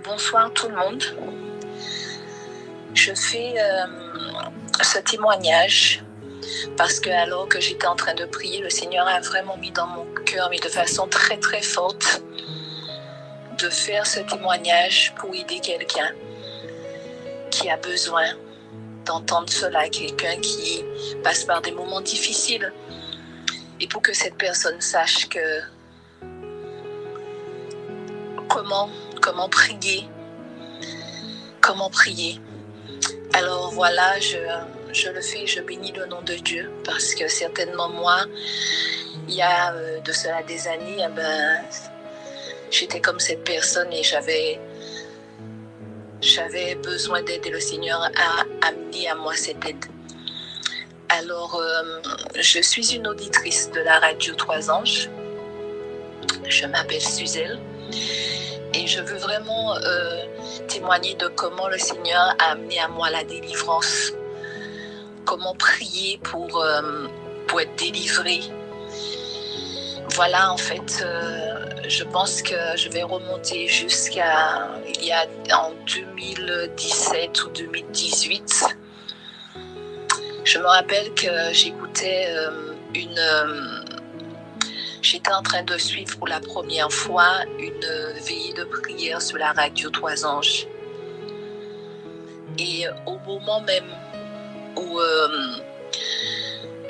Bonsoir tout le monde. Je fais ce témoignage parce que alors que j'étais en train de prier, le Seigneur a vraiment mis dans mon cœur, mais de façon très très forte, de faire ce témoignage pour aider quelqu'un qui a besoin d'entendre cela, quelqu'un qui passe par des moments difficiles, et pour que cette personne sache que comment prier. Alors voilà, je le fais, je bénis le nom de Dieu, parce que certainement moi, il y a de cela des années, j'étais comme cette personne et j'avais besoin d'aide et le Seigneur a amené à moi cette aide. Alors, je suis une auditrice de la radio Trois Anges. Je m'appelle Suzelle et je veux vraiment témoigner de comment le Seigneur a amené à moi la délivrance. Comment prier pour être délivré. Voilà, en fait, je pense que je vais remonter jusqu'à en 2017 ou 2018. Je me rappelle que j'écoutais j'étais en train de suivre pour la première fois une veillée de prière sur la radio Trois Anges. Et au moment même où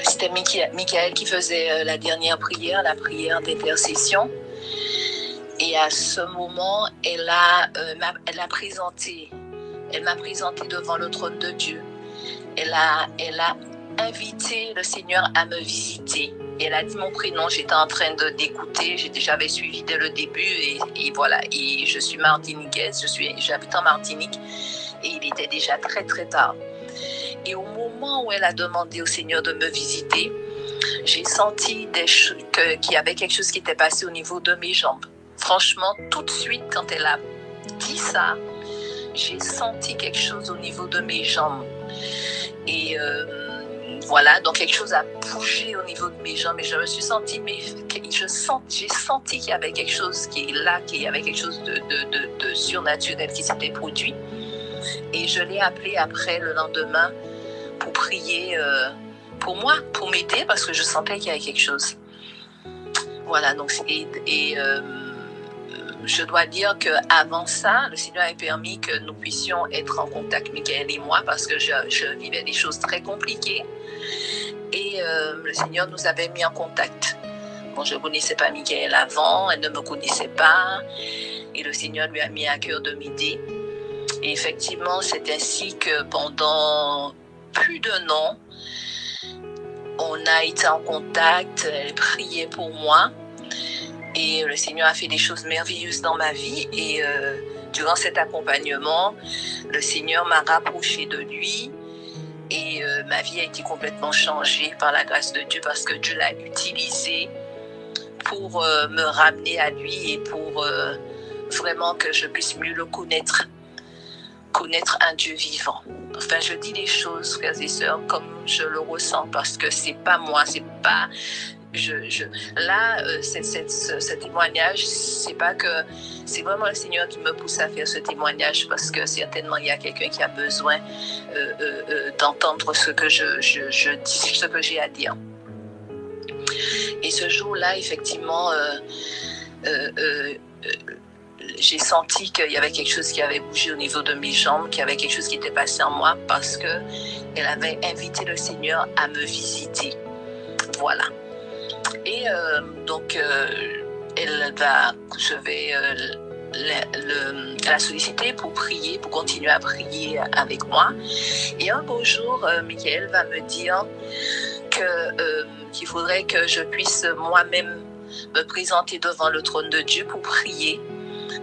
c'était Michael qui faisait la dernière prière, la prière d'intercession. Et à ce moment, elle m'a présenté devant le trône de Dieu. Elle a invité le Seigneur à me visiter. Et elle a dit mon prénom, j'étais en train d'écouter, j'avais suivi dès le début et voilà. Et je suis martiniquaise, j'habite en Martinique et il était déjà très très tard. Et au moment où elle a demandé au Seigneur de me visiter, j'ai senti qu'il y avait quelque chose qui était passé au niveau de mes jambes. Franchement, tout de suite, quand elle a dit ça, j'ai senti quelque chose au niveau de mes jambes. Et voilà, donc quelque chose a bougé au niveau de mes jambes et je me suis sentie, j'ai senti qu'il y avait quelque chose qu'il y avait quelque chose de surnaturel qui s'était produit. Et je l'ai appelé après le lendemain pour prier pour moi, pour m'aider parce que je sentais qu'il y avait quelque chose. Voilà, donc je dois dire qu'avant ça, le Seigneur a permis que nous puissions être en contact, Michael et moi, parce que je vivais des choses très compliquées. Et le Seigneur nous avait mis en contact. Bon, je ne connaissais pas Michael avant, elle ne me connaissait pas. Et le Seigneur lui a mis à cœur de m'aider. Et effectivement, c'est ainsi que pendant plus d'un an, on a été en contact, elle priait pour moi. Et le Seigneur a fait des choses merveilleuses dans ma vie. Et durant cet accompagnement, le Seigneur m'a rapproché de lui. Et ma vie a été complètement changée par la grâce de Dieu parce que Dieu l'a utilisé pour me ramener à lui et pour vraiment que je puisse mieux le connaître un Dieu vivant. Enfin, je dis les choses, frères et sœurs, comme je le ressens parce que c'est pas moi, c'est pas... ce témoignage, c'est pas que c'est vraiment le Seigneur qui me pousse à faire ce témoignage parce que certainement il y a quelqu'un qui a besoin d'entendre ce que je dis, ce que j'ai à dire. Et ce jour-là, effectivement, j'ai senti qu'il y avait quelque chose qui avait bougé au niveau de mes jambes, qu'il y avait quelque chose qui était passé en moi parce que elle avait invité le Seigneur à me visiter. Voilà. Et donc, je vais la solliciter pour prier, pour continuer à prier avec moi. Et un beau jour, Michael va me dire qu'il faudrait que je puisse moi-même me présenter devant le trône de Dieu pour prier.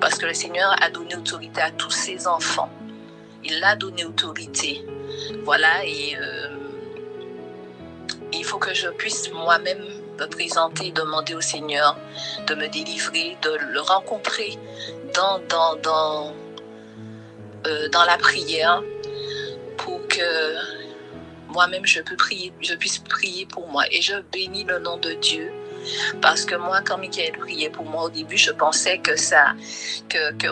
Parce que le Seigneur a donné autorité à tous ses enfants. Il a donné autorité. Voilà, et il faut que je puisse moi-même me présenter, demander au Seigneur de me délivrer, de le rencontrer dans la prière pour que moi-même je puisse prier pour moi. Et je bénis le nom de Dieu Parce que moi, quand Michael priait pour moi au début, je pensais que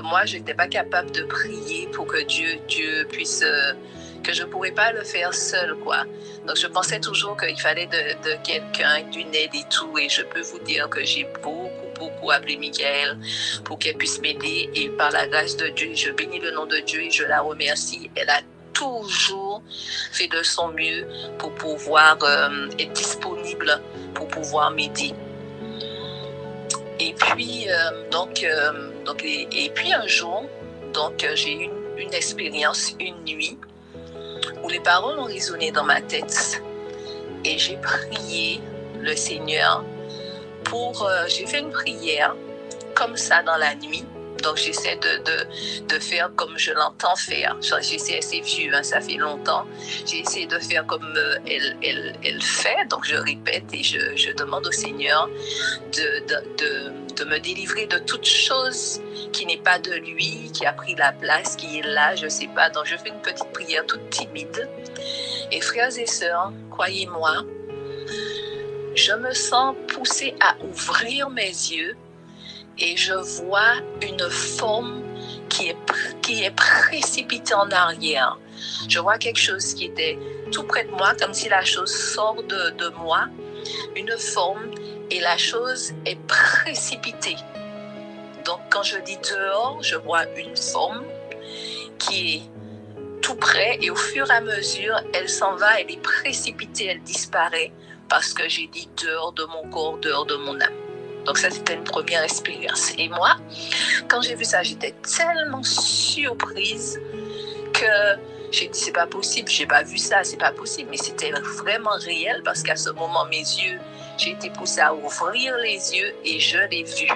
moi, je n'étais pas capable de prier pour que Dieu puisse... que je ne pourrais pas le faire seul, quoi. Donc, je pensais toujours qu'il fallait de quelqu'un, d'une aide et tout. Et je peux vous dire que j'ai beaucoup appelé Michael pour qu'elle puisse m'aider. Et par la grâce de Dieu, je bénis le nom de Dieu et je la remercie. Elle a toujours fait de son mieux pour pouvoir être disponible, pour pouvoir m'aider. Et puis, et puis un jour, j'ai eu une expérience, une nuit, où les paroles ont résonné dans ma tête. Et j'ai prié le Seigneur j'ai fait une prière comme ça dans la nuit. Donc, j'essaie de faire comme je l'entends faire. J'essaie, c'est vieux, hein, ça fait longtemps. J'ai essayé de faire comme elle fait. Donc, je répète et je demande au Seigneur de me délivrer de toute chose qui n'est pas de lui, qui a pris la place, qui est là, je ne sais pas. Donc, je fais une petite prière toute timide. Et frères et sœurs, croyez-moi, je me sens poussée à ouvrir mes yeux et je vois une forme qui est précipitée en arrière. Je vois quelque chose qui était tout près de moi, comme si la chose sort de moi, une forme, et la chose est précipitée. Donc, quand je dis dehors, je vois une forme qui est tout près et au fur et à mesure, elle s'en va, elle est précipitée, elle disparaît parce que j'ai dit dehors de mon corps, dehors de mon âme. Donc ça, c'était une première expérience. Et moi, quand j'ai vu ça, j'étais tellement surprise que j'ai dit, c'est pas possible, j'ai pas vu ça, c'est pas possible. Mais c'était vraiment réel parce qu'à ce moment, mes yeux, j'ai été poussée à ouvrir les yeux et je l'ai vu.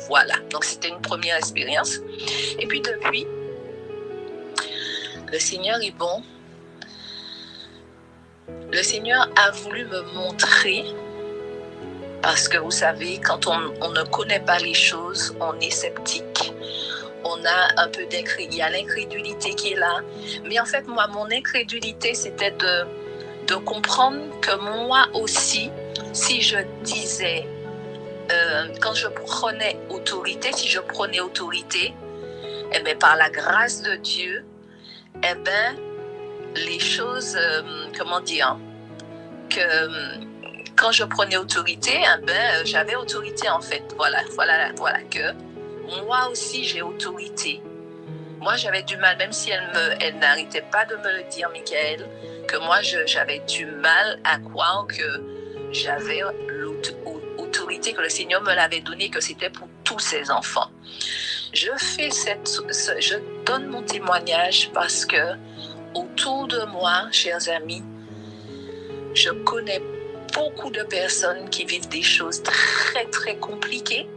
Voilà, donc c'était une première expérience. Et puis depuis, le Seigneur est bon. Le Seigneur a voulu me montrer, parce que vous savez, quand on ne connaît pas les choses, on est sceptique. On a un peu il y a l'incrédulité qui est là. Mais en fait, moi, mon incrédulité, c'était de comprendre que moi aussi, si je disais, quand je prenais autorité, eh bien, par la grâce de Dieu, eh bien, les choses, quand je prenais autorité, eh ben, j'avais autorité en fait. Voilà que moi aussi j'ai autorité. Moi j'avais du mal, même si elle n'arrêtait pas de me le dire, Michael, que moi j'avais du mal à croire que j'avais l'autorité, que le Seigneur me l'avait donnée, que c'était pour tous ses enfants. Je donne mon témoignage parce que autour de moi, chers amis, je connais beaucoup de personnes qui vivent des choses très, très compliquées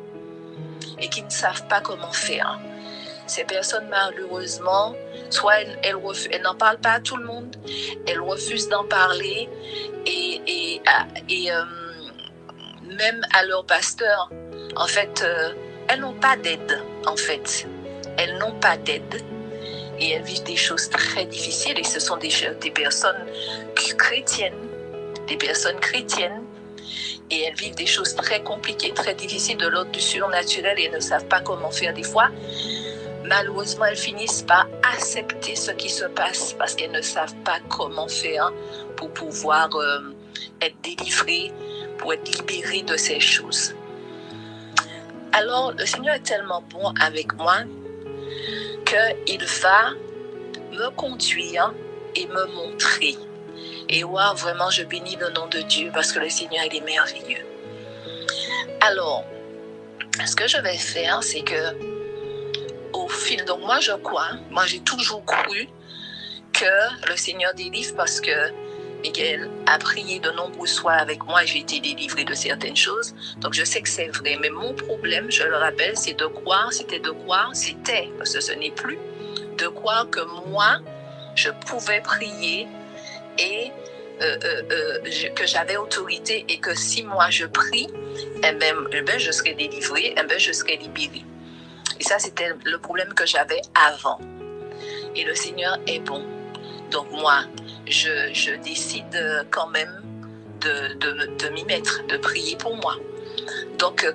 et qui ne savent pas comment faire. Ces personnes, malheureusement, soit elles n'en parlent pas à tout le monde, elles refusent d'en parler et même à leur pasteur, en fait, elles n'ont pas d'aide, en fait. Elles n'ont pas d'aide. Et elles vivent des choses très difficiles. Et ce sont des personnes chrétiennes. Et elles vivent des choses très compliquées, très difficiles de l'ordre du surnaturel et elles ne savent pas comment faire des fois. Malheureusement, elles finissent par accepter ce qui se passe parce qu'elles ne savent pas comment faire pour pouvoir être délivrées, pour être libérées de ces choses. Alors, le Seigneur est tellement bon avec moi qu'il va me conduire et me montrer. Et wow, vraiment, je bénis le nom de Dieu parce que le Seigneur, il est merveilleux. Alors, ce que je vais faire, c'est que au fil, donc moi j'ai toujours cru que le Seigneur délivre parce que Michael a prié de nombreuses fois avec moi et j'ai été délivrée de certaines choses. Donc je sais que c'est vrai. Mais mon problème, je le rappelle, c'était de croire, parce que ce n'est plus, de croire que moi, je pouvais prier et que j'avais autorité et que si moi je prie, eh ben, je serais délivrée, je serais libérée. Et ça, c'était le problème que j'avais avant. Et le Seigneur est bon. Donc moi, je décide quand même de m'y mettre, de prier pour moi. Donc,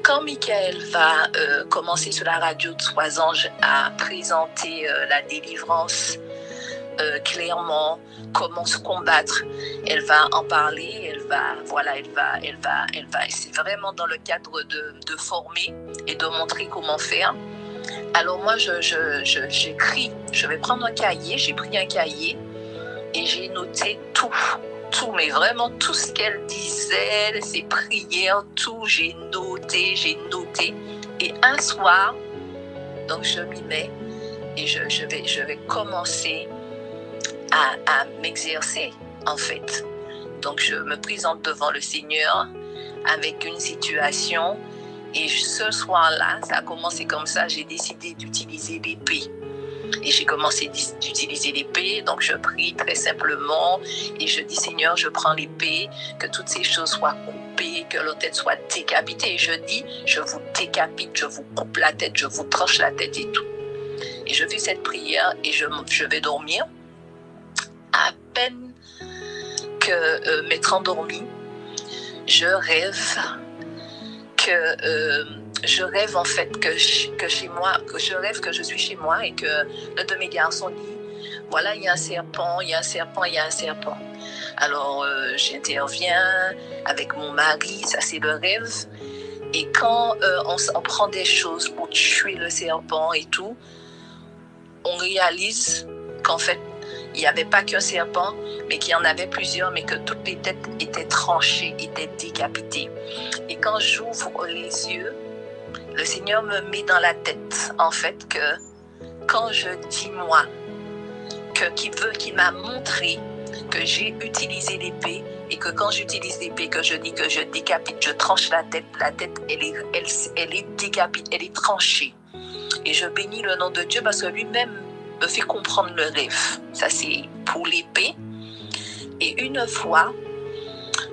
quand Michael va commencer sur la radio de 3 ans à présenter la délivrance clairement, comment se combattre, elle va en parler, c'est vraiment dans le cadre de former et de montrer comment faire. Alors moi, j'écris, je vais prendre un cahier, j'ai pris un cahier et j'ai noté tout, mais vraiment tout ce qu'elle disait, ses prières, tout, j'ai noté. Et un soir, donc je m'y mets et je vais commencer à m'exercer, en fait. Donc je me présente devant le Seigneur avec une situation. Et ce soir-là, ça a commencé comme ça, j'ai décidé d'utiliser l'épée. Et j'ai commencé d'utiliser l'épée, donc je prie très simplement et je dis Seigneur, je prends l'épée, que toutes ces choses soient coupées, que leur tête soit décapitée. Et je dis, je vous décapite, je vous coupe la tête, je vous tranche la tête et tout. Et je fais cette prière et je vais dormir. À peine que m'être endormie, je rêve en fait que chez moi, que je rêve que je suis chez moi et que l'un de mes garçons dit voilà, il y a un serpent. Alors j'interviens avec mon mari, ça c'est le rêve. Et quand on prend des choses pour tuer le serpent et tout, on réalise qu'en fait il n'y avait pas qu'un serpent, mais qu'il y en avait plusieurs, mais que toutes les têtes étaient tranchées, étaient décapitées. Et quand j'ouvre les yeux, le Seigneur me met dans la tête, en fait, que quand je dis moi, qu'il m'a montré que j'ai utilisé l'épée, et que quand j'utilise l'épée, que je dis que je décapite, je tranche la tête, elle est décapitée, elle est tranchée. Et je bénis le nom de Dieu parce que lui-même me fait comprendre le rêve. Ça, c'est pour l'épée. Et une fois,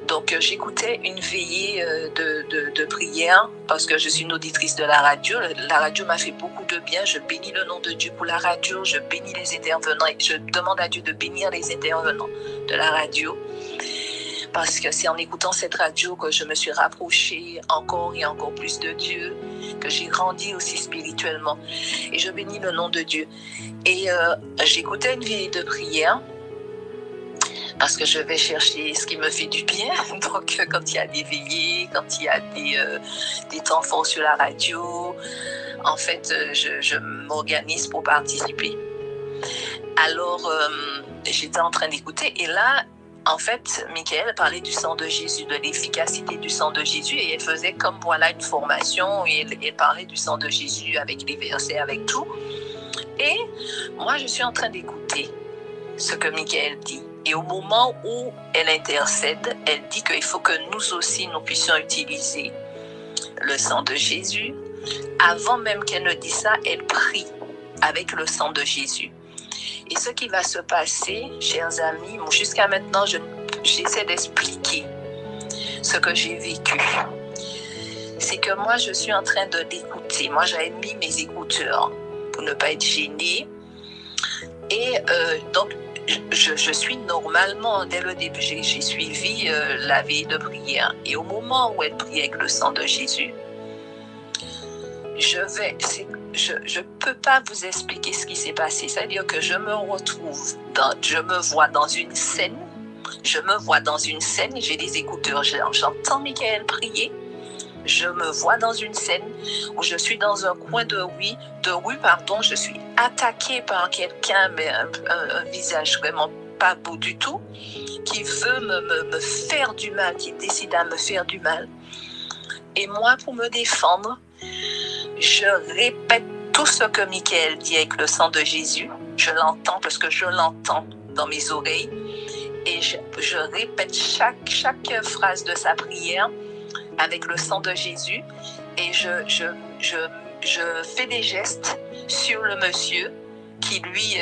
donc j'écoutais une veillée de prière parce que je suis une auditrice de la radio. La radio m'a fait beaucoup de bien. Je bénis le nom de Dieu pour la radio. Je bénis les intervenants. Je demande à Dieu de bénir les intervenants de la radio. Parce que c'est en écoutant cette radio que je me suis rapprochée encore et encore plus de Dieu, que j'ai grandi aussi spirituellement. Et je bénis le nom de Dieu. Et j'écoutais une veillée de prière parce que je vais chercher ce qui me fait du bien. Donc, quand il y a des veillées, quand il y a des temps forts sur la radio, en fait, je m'organise pour participer. Alors, j'étais en train d'écouter et là, en fait, Michael parlait du sang de Jésus, de l'efficacité du sang de Jésus et elle faisait comme voilà une formation et elle parlait du sang de Jésus avec les versets, avec tout. Et moi, je suis en train d'écouter ce que Michael dit. Et au moment où elle intercède, elle dit qu'il faut que nous aussi, nous puissions utiliser le sang de Jésus. Avant même qu'elle ne dise ça, elle prie avec le sang de Jésus. Et ce qui va se passer, chers amis, jusqu'à maintenant, j'essaie d'expliquer ce que j'ai vécu. C'est que moi, je suis en train de l'écouter. Moi, j'avais mis mes écouteurs pour ne pas être gênée. Et donc, je suis normalement, dès le début, j'ai suivi la veille de prière. Et au moment où elle prie avec le sang de Jésus, je peux pas vous expliquer ce qui s'est passé. C'est-à-dire que je me vois dans une scène, j'ai des écouteurs, j'entends Michael prier, je me vois dans une scène où je suis dans un coin de rue, je suis attaquée par quelqu'un, mais un visage vraiment pas beau du tout, qui veut me faire du mal, qui décide à me faire du mal. Et moi, pour me défendre, je répète tout ce que Michael dit avec le sang de Jésus. Je l'entends parce que je l'entends dans mes oreilles. Et je répète chaque phrase de sa prière avec le sang de Jésus. Et je fais des gestes sur le monsieur qui, lui,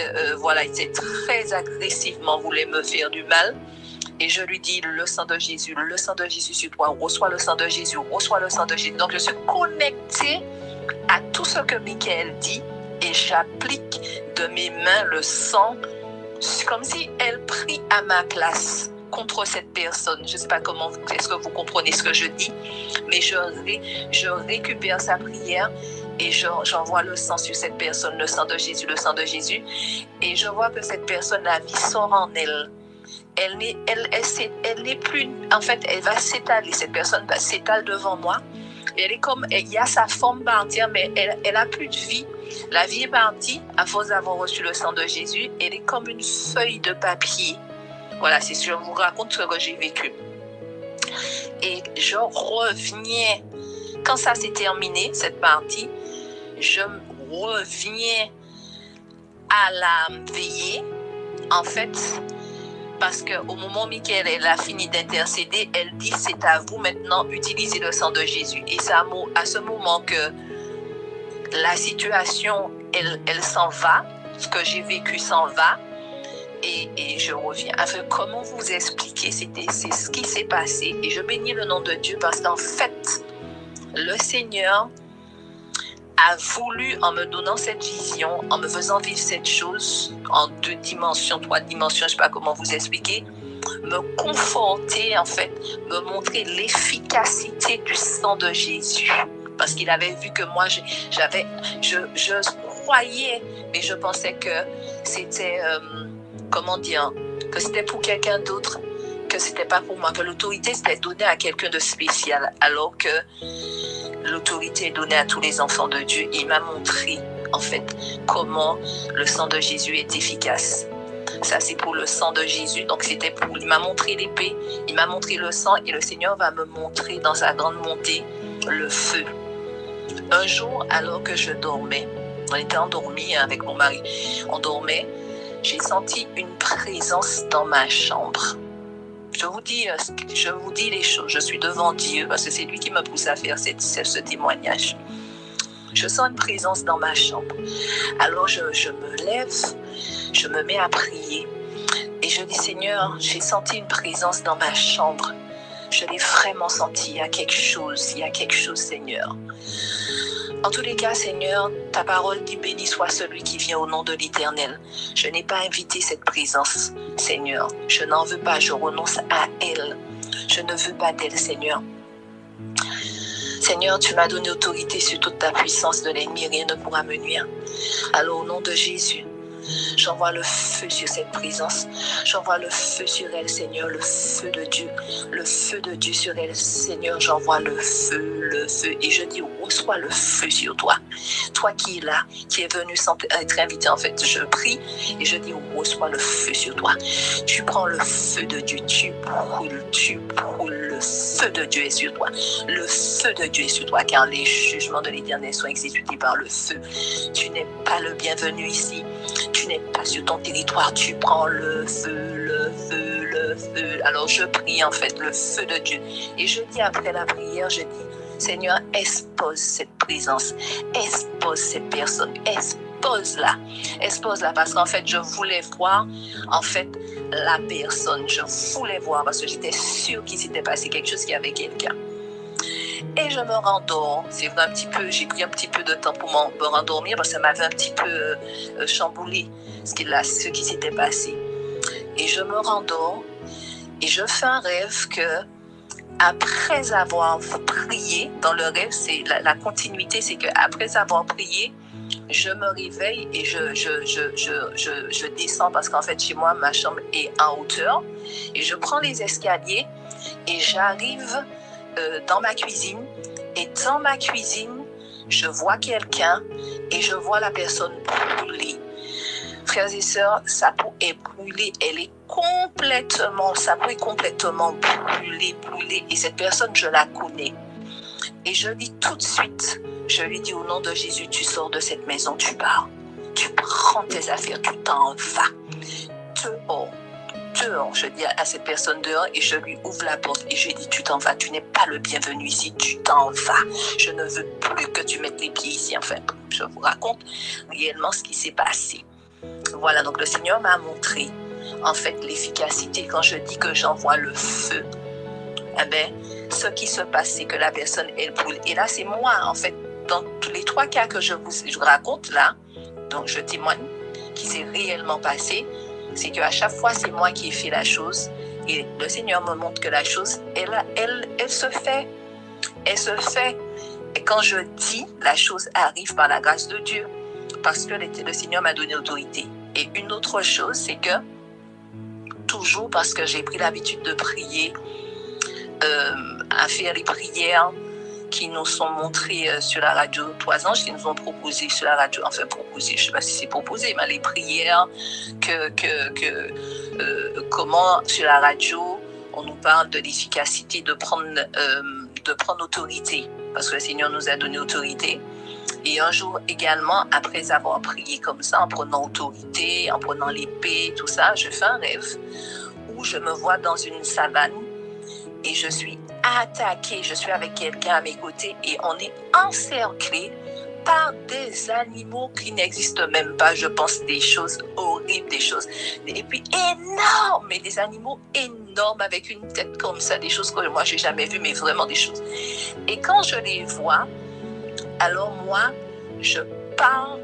était très agressivement, voulait me faire du mal. Et je lui dis le sang de Jésus sur toi, reçois le sang de Jésus, reçois le sang de Jésus. Donc je suis connectée à tout ce que Michael dit et j'applique de mes mains le sang comme si elle prie à ma place. contre cette personne. Je ne sais pas est-ce que vous comprenez ce que je dis, mais je récupère sa prière et j'envoie le sang sur cette personne, le sang de Jésus, et je vois que cette personne, la vie sort en elle. Elle n'est plus, en fait, elle va s'étaler, cette personne va s'étaler devant moi. Elle est comme, il y a sa forme partir, mais elle a plus de vie. La vie est partie à force d'avoir reçu le sang de Jésus. Elle est comme une feuille de papier. Voilà, c'est ce que je vous raconte ce que j'ai vécu. Et je reviens, quand ça s'est terminé, cette partie, je reviens à la veillée, en fait, parce qu'au moment où Michael elle a fini d'intercéder, elle dit c'est à vous maintenant, utilisez le sang de Jésus. Et c'est à ce moment que la situation, elle s'en va, ce que j'ai vécu s'en va, et je reviens. Enfin, comment vous expliquer, c'est ce qui s'est passé. Et je bénis le nom de Dieu parce qu'en fait, le Seigneur a voulu, en me donnant cette vision, en me faisant vivre cette chose en 2 dimensions, 3 dimensions, je ne sais pas comment vous expliquer, me conforter, en fait, me montrer l'efficacité du sang de Jésus. Parce qu'il avait vu que moi, je croyais, mais je pensais que c'était, que c'était pour quelqu'un d'autre, que c'était pas pour moi, que l'autorité c'était donnée à quelqu'un de spécial, alors que l'autorité est donnée à tous les enfants de Dieu. Il m'a montré, en fait, comment le sang de Jésus est efficace. Ça, c'est pour le sang de Jésus. Donc, il m'a montré l'épée, il m'a montré le sang, et le Seigneur va me montrer dans sa grande montée le feu. Un jour, alors que je dormais, on était endormis avec mon mari, on dormait, j'ai senti une présence dans ma chambre. Je vous dis les choses. Je suis devant Dieu parce que c'est lui qui me pousse à faire ce témoignage. Je sens une présence dans ma chambre. Alors je me lève, je me mets à prier et je dis Seigneur, j'ai senti une présence dans ma chambre. Je l'ai vraiment senti. Il y a quelque chose Seigneur. En tous les cas, Seigneur, ta parole dit béni soit celui qui vient au nom de l'Éternel. Je n'ai pas invité cette présence, Seigneur. Je n'en veux pas, je renonce à elle. Je ne veux pas d'elle, Seigneur. Seigneur, tu m'as donné autorité sur toute ta puissance de l'ennemi, rien ne pourra me nuire. Alors au nom de Jésus, j'envoie le feu sur cette présence. J'envoie le feu sur elle, Seigneur, le feu de Dieu. Le feu de Dieu sur elle, Seigneur, j'envoie le feu. Et je dis, reçois le feu sur toi. Toi qui es là, qui est venu sans être invité, en fait, je prie et je dis, reçois le feu sur toi. Tu prends le feu de Dieu, tu brûles, le feu de Dieu est sur toi. Le feu de Dieu est sur toi, car les jugements de l'Éternel sont exécutés par le feu. Tu n'es pas le bienvenu ici. Tu n'es pas sur ton territoire, tu prends le feu. Alors je prie en fait le feu de Dieu. Et je dis après la prière, je dis, Seigneur, expose cette présence, expose cette personne, expose-la parce qu'en fait je voulais voir en fait la personne, je voulais voir parce que j'étais sûre qu'il s'était passé quelque chose, qu'il y avait quelqu'un. Et je me rendors. C'est vrai, j'ai pris un petit peu de temps pour me rendormir parce que ça m'avait un petit peu chamboulé ce qui s'était passé. Et je me rendors et je fais un rêve que après avoir prié, dans le rêve, c'est la continuité, c'est qu'après avoir prié, je me réveille et je descends parce qu'en fait chez moi ma chambre est en hauteur et je prends les escaliers et j'arrive dans ma cuisine, et dans ma cuisine je vois quelqu'un et je vois la personne brûler. Frères et sœurs, sa peau est brûlée, sa peau est complètement brûlée, et cette personne je la connais. Et je dis tout de suite, je lui dis au nom de Jésus, tu sors de cette maison, tu pars, tu prends tes affaires, tu t'en vas, dehors, je dis à cette personne dehors et je lui ouvre la porte et je lui dis tu t'en vas, tu n'es pas le bienvenu ici, tu t'en vas, je ne veux plus que tu mettes les pieds ici. Enfin, je vous raconte réellement ce qui s'est passé. Voilà, donc le Seigneur m'a montré en fait l'efficacité quand je dis que j'envoie le feu. Eh bien, ce qui se passe, c'est que la personne, elle brûle. Et là, c'est moi, en fait, dans tous les 3 cas que je raconte là, donc je témoigne, qui s'est réellement passé, c'est qu'à chaque fois, c'est moi qui ai fait la chose Et le Seigneur me montre que la chose, elle se fait. Elle se fait. Et quand je dis, la chose arrive par la grâce de Dieu. Parce que le Seigneur m'a donné autorité. Et une autre chose, c'est que, toujours parce que j'ai pris l'habitude de prier, à faire les prières qui nous sont montrées sur la radio, 3 anges qui nous ont proposé sur la radio, enfin proposé, je ne sais pas si c'est proposé, mais les prières comment sur la radio, on nous parle de l'efficacité de prendre autorité, parce que le Seigneur nous a donné autorité. Et un jour également, après avoir prié comme ça, en prenant autorité, en prenant l'épée, tout ça, je fais un rêve où je me vois dans une savane et je suis attaquée, je suis avec quelqu'un à mes côtés et on est encerclé par des animaux qui n'existent même pas. Je pense des choses horribles, des choses, et puis énormes, mais des animaux énormes avec une tête comme ça, des choses que moi j'ai jamais vues, mais vraiment des choses. Et quand je les vois, alors moi, je pars,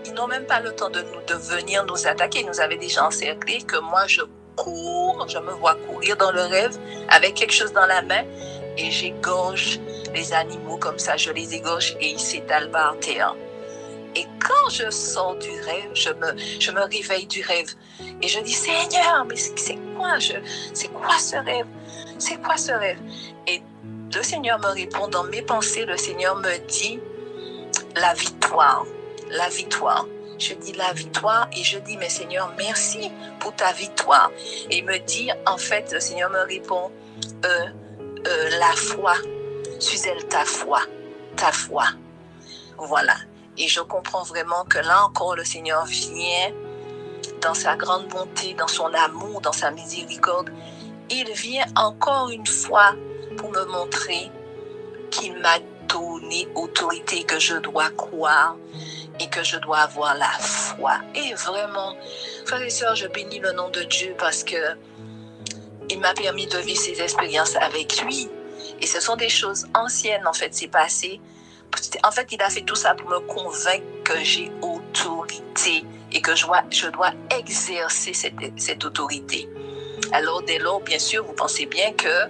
ils n'ont même pas le temps de venir nous attaquer. Ils nous avaient déjà encerclés, que moi je cours, je me vois courir dans le rêve avec quelque chose dans la main et j'égorge les animaux comme ça, je les égorge et ils s'étalent par terre. Et quand je sors du rêve, je me réveille du rêve et je dis Seigneur, mais c'est quoi ce rêve? C'est quoi ce rêve? Et le Seigneur me répond dans mes pensées, le Seigneur me dit la victoire, la victoire. Je dis la victoire et je dis mais Seigneur, merci pour ta victoire. Et il me dit, en fait, le Seigneur me répond, la foi, suis-elle ta foi, ta foi. Voilà. Et je comprends vraiment que là encore, le Seigneur vient dans sa grande bonté, dans son amour, dans sa miséricorde. Il vient encore une fois pour me montrer qu'il m'a donné autorité, que je dois croire et que je dois avoir la foi. Et vraiment, frères et sœurs, je bénis le nom de Dieu parce que il m'a permis de vivre ces expériences avec lui. Et ce sont des choses anciennes, en fait, c'est passé. En fait, il a fait tout ça pour me convaincre que j'ai autorité et que je dois exercer cette autorité. Alors, dès lors, bien sûr, vous pensez bien que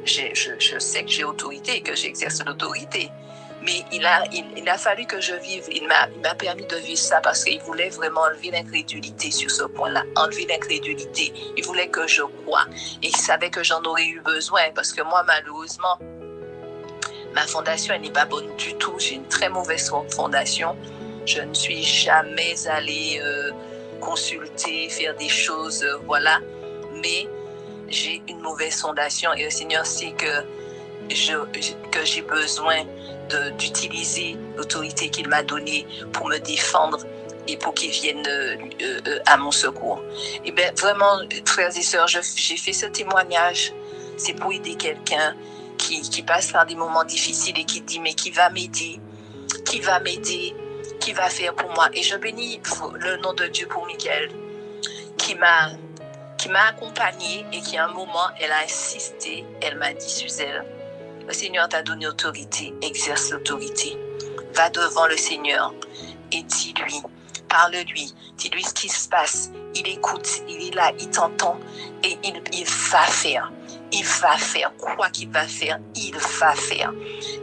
je sais que j'ai autorité et que j'exerce l'autorité. Mais il a fallu que je vive. Il m'a permis de vivre ça parce qu'il voulait vraiment enlever l'incrédulité sur ce point-là. Enlever l'incrédulité. Il voulait que je croie. Et il savait que j'en aurais eu besoin parce que moi, malheureusement, ma fondation, elle n'est pas bonne du tout. J'ai une très mauvaise fondation. Je ne suis jamais allée consulter, faire des choses, voilà. Mais j'ai une mauvaise fondation et le Seigneur sait que j'ai besoin d'utiliser l'autorité qu'il m'a donnée pour me défendre et pour qu'il vienne à mon secours. Et bien, vraiment, frères et sœurs, j'ai fait ce témoignage. C'est pour aider quelqu'un qui passe par des moments difficiles et qui dit, mais qui va m'aider? Qui va m'aider? Qui va faire pour moi? Et je bénis le nom de Dieu pour Michael, qui m'a accompagnée et qui à un moment, elle a insisté, elle m'a dit, Suzelle, le Seigneur t'a donné autorité, exerce l'autorité. Va devant le Seigneur et dis-lui, parle-lui, dis-lui ce qui se passe. Il écoute, il est là, il t'entend et il va faire. Il va faire. Quoi qu'il va faire, il va faire.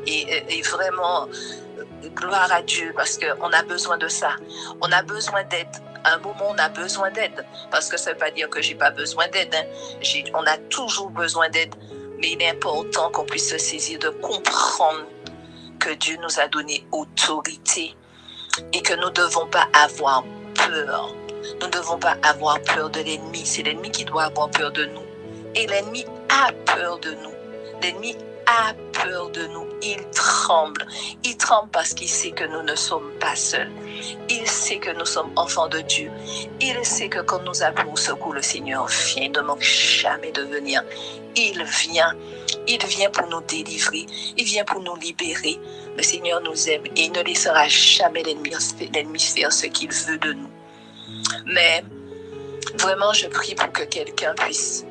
Et vraiment, gloire à Dieu parce qu'on a besoin de ça. On a besoin d'aide. À un moment, on a besoin d'aide. Parce que ça ne veut pas dire que je n'ai pas besoin d'aide. Hein. On a toujours besoin d'aide. Mais il est important qu'on puisse se saisir de comprendre que Dieu nous a donné autorité et que nous ne devons pas avoir peur. Nous ne devons pas avoir peur de l'ennemi. C'est l'ennemi qui doit avoir peur de nous. Et l'ennemi a peur de nous. L'ennemi a peur de nous. Il tremble. Il tremble parce qu'il sait que nous ne sommes pas seuls. Il sait que nous sommes enfants de Dieu. Il sait que quand nous appelons au secours, le Seigneur vient. Il ne manque jamais de venir. Il vient pour nous délivrer. Il vient pour nous libérer. Le Seigneur nous aime et il ne laissera jamais l'ennemi faire ce qu'il veut de nous. Mais vraiment, je prie pour que quelqu'un puisse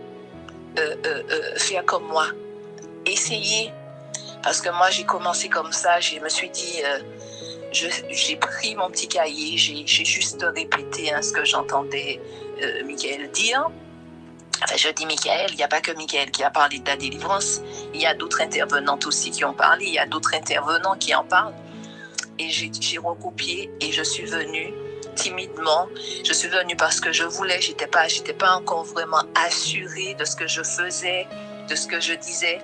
faire comme moi. Essayer. Parce que moi, j'ai commencé comme ça. Je me suis dit, j'ai pris mon petit cahier. J'ai juste répété ce que j'entendais Michael dire. Enfin, je dis Michael, il n'y a pas que Michael qui a parlé de la délivrance. Il y a d'autres intervenantes aussi qui ont parlé. Il y a d'autres intervenants qui en parlent. Et j'ai recopié et je suis venue timidement. Je suis venue parce que je voulais. J'étais pas encore vraiment assurée de ce que je faisais, de ce que je disais,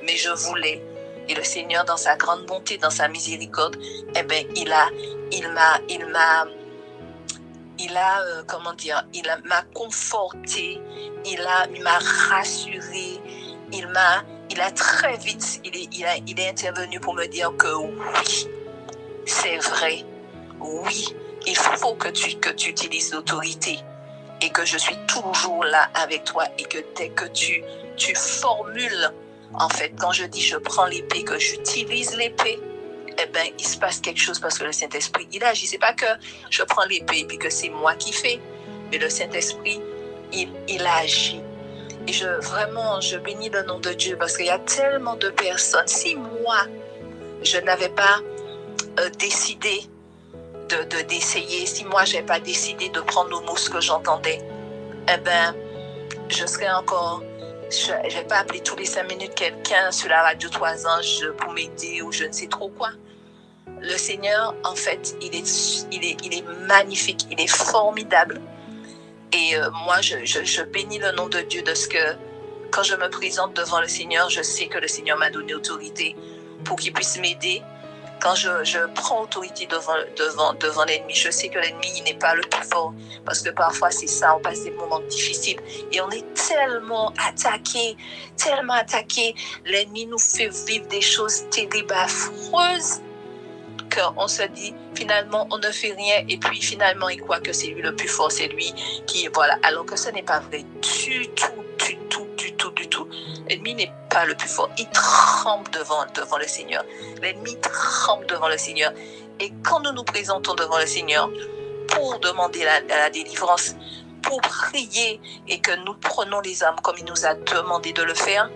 mais je voulais. Et le Seigneur, dans sa grande bonté, dans sa miséricorde, eh ben, il m'a conforté, il m'a rassuré, il a très vite, il est intervenu pour me dire que oui, c'est vrai, oui, il faut que tu utilises l'autorité et que je suis toujours là avec toi et que dès que tu formules, en fait, quand je dis je prends l'épée, que j'utilise l'épée, eh ben, il se passe quelque chose parce que le Saint-Esprit, il agit. C'est pas que je prends l'épée et puis que c'est moi qui fais, mais le Saint-Esprit, il agit. Et je bénis le nom de Dieu parce qu'il y a tellement de personnes. Si moi, je n'avais pas décidé d'essayer, si moi, je n'avais pas décidé de prendre au mot ce que j'entendais, eh ben, je serais encore... Je ne vais pas appeler tous les 5 minutes quelqu'un sur la radio 3 anges pour m'aider ou je ne sais trop quoi. Le Seigneur, en fait, il est magnifique, il est formidable. Et moi, je bénis le nom de Dieu de ce que, quand je me présente devant le Seigneur, je sais que le Seigneur m'a donné autorité pour qu'il puisse m'aider. Quand je prends autorité devant l'ennemi, je sais que l'ennemi, il n'est pas le plus fort. Parce que parfois, c'est ça, on passe des moments difficiles. Et on est tellement attaqué. L'ennemi nous fait vivre des choses terribles, affreuses, qu'on se dit, finalement, on ne fait rien. Et puis, finalement, il croit que c'est lui le plus fort, c'est lui qui, voilà. Alors que ce n'est pas vrai du tout. L'ennemi n'est pas le plus fort. Il tremble devant le Seigneur. L'ennemi tremble devant le Seigneur. Et quand nous nous présentons devant le Seigneur pour demander la délivrance, pour prier et que nous prenons les âmes comme il nous a demandé de le faire,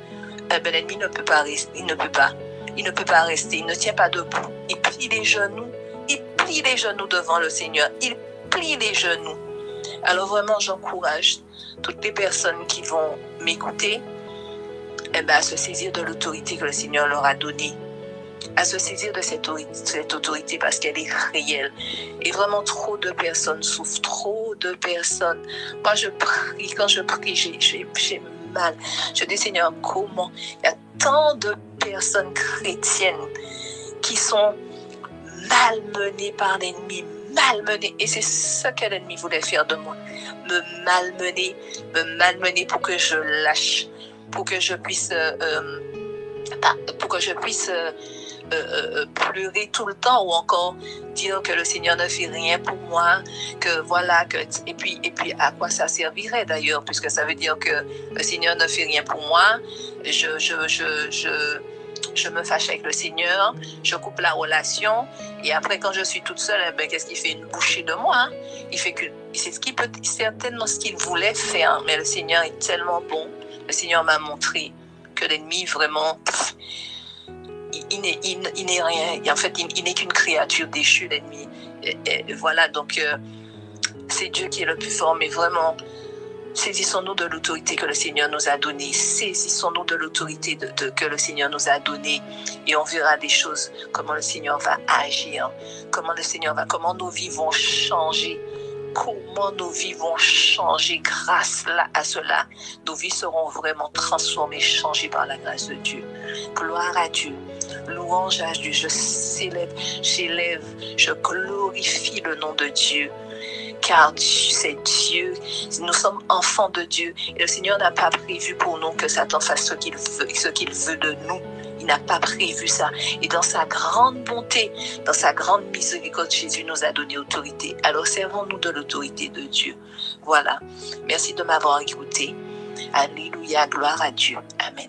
l'ennemi ne peut pas rester. Il ne peut pas rester. Il ne tient pas debout. Il plie les genoux. Devant le Seigneur. Il plie les genoux. Alors vraiment, j'encourage toutes les personnes qui vont m'écouter à se saisir de l'autorité que le Seigneur leur a donnée, à se saisir de cette autorité parce qu'elle est réelle. Et vraiment, trop de personnes souffrent, trop de personnes. Moi, quand je prie, j'ai mal. Je dis, Seigneur, comment? Il y a tant de personnes chrétiennes qui sont malmenées par l'ennemi, malmenées. Et c'est ce que l'ennemi voulait faire de moi. Me malmener pour que je lâche, pour que je puisse pleurer tout le temps ou encore dire que le Seigneur ne fait rien pour moi, que voilà, et puis à quoi ça servirait d'ailleurs, puisque ça veut dire que le Seigneur ne fait rien pour moi, je me fâche avec le Seigneur, je coupe la relation, et après quand je suis toute seule, qu'est-ce qu'il fait? Une bouchée de moi, hein? Il fait que c'est certainement ce qu'il voulait faire, mais le Seigneur est tellement bon. Le Seigneur m'a montré que l'ennemi vraiment, il n'est rien. En fait, il n'est qu'une créature déchue, l'ennemi. Et voilà, donc c'est Dieu qui est le plus fort, mais vraiment, saisissons-nous de l'autorité que le Seigneur nous a donnée. Saisissons-nous de l'autorité que le Seigneur nous a donnée. Et on verra des choses, comment le Seigneur va agir, comment nos vies vont changer. Comment nos vies vont changer grâce à cela. Nos vies seront vraiment transformées, changées par la grâce de Dieu. Gloire à Dieu. Louange à Dieu. J'élève, je glorifie le nom de Dieu. Car c'est Dieu, nous sommes enfants de Dieu. Et le Seigneur n'a pas prévu pour nous que Satan fasse ce qu'il veut de nous. Il n'a pas prévu ça. Et dans sa grande bonté, dans sa grande miséricorde, Jésus nous a donné autorité. Alors servons-nous de l'autorité de Dieu. Voilà. Merci de m'avoir écouté. Alléluia, gloire à Dieu. Amen.